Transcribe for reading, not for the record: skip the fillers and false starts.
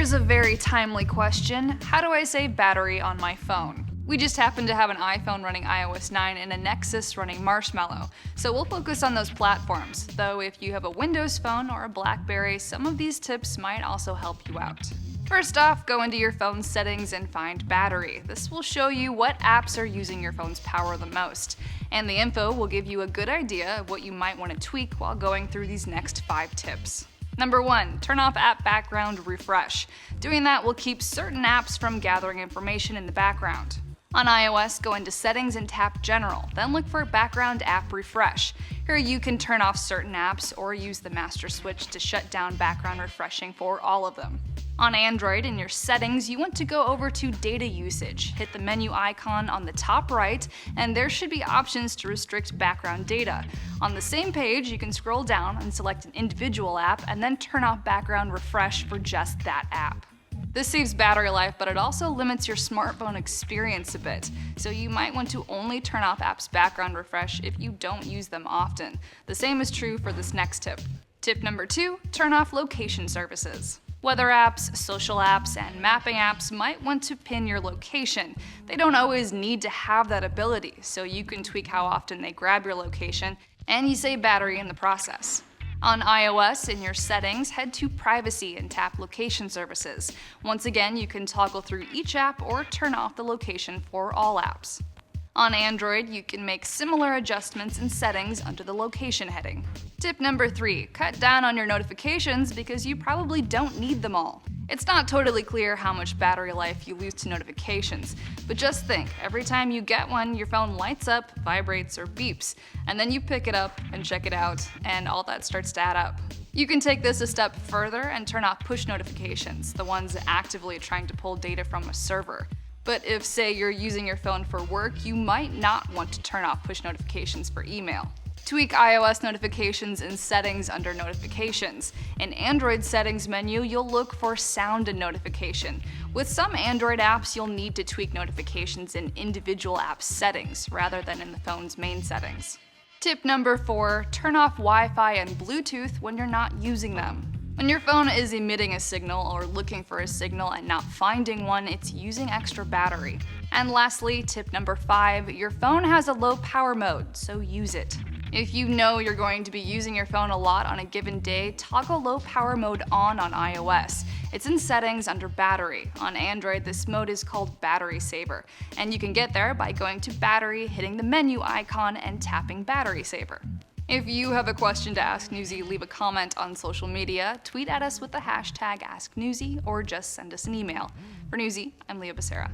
Here's a very timely question. How do I save battery on my phone? We just happen to have an iPhone running iOS 9 and a Nexus running Marshmallow, so we'll focus on those platforms, though if you have a Windows phone or a Blackberry, some of these tips might also help you out. First off, go into your phone's settings and find battery. This will show you what apps are using your phone's power the most, and the info will give you a good idea of what you might want to tweak while going through these next 5 tips. Number 1, turn off app background refresh. Doing that will keep certain apps from gathering information in the background. On iOS, go into Settings and tap General, then look for Background App Refresh. Here you can turn off certain apps or use the master switch to shut down background refreshing for all of them. On Android, in your settings, you want to go over to data usage. Hit the menu icon on the top right, and there should be options to restrict background data. On the same page, you can scroll down and select an individual app, and then turn off background refresh for just that app. This saves battery life, but it also limits your smartphone experience a bit, so you might want to only turn off apps background refresh if you don't use them often. The same is true for this next tip. Tip number 2, turn off location services. Weather apps, social apps, and mapping apps might want to pin your location. They don't always need to have that ability, so you can tweak how often they grab your location, and you save battery in the process. On iOS, in your settings, head to Privacy and tap Location Services. Once again, you can toggle through each app or turn off the location for all apps. On Android, you can make similar adjustments in settings under the location heading. Tip number 3, cut down on your notifications because you probably don't need them all. It's not totally clear how much battery life you lose to notifications, but just think, every time you get one, your phone lights up, vibrates, or beeps, and then you pick it up and check it out, and all that starts to add up. You can take this a step further and turn off push notifications, the ones actively trying to pull data from a server. But if, say, you're using your phone for work, you might not want to turn off push notifications for email. Tweak iOS notifications in Settings under Notifications. In Android Settings menu, you'll look for Sound and Notification. With some Android apps, you'll need to tweak notifications in individual app settings rather than in the phone's main settings. Tip number 4, turn off Wi-Fi and Bluetooth when you're not using them. When your phone is emitting a signal or looking for a signal and not finding one, it's using extra battery. And lastly, tip number 5, your phone has a low power mode, so use it. If you know you're going to be using your phone a lot on a given day, toggle low power mode on iOS. It's in Settings under Battery. On Android, this mode is called Battery Saver, and you can get there by going to Battery, hitting the menu icon, and tapping Battery Saver. If you have a question to ask Newsy, leave a comment on social media, tweet at us with the hashtag AskNewsy, or just send us an email. For Newsy, I'm Leah Becerra.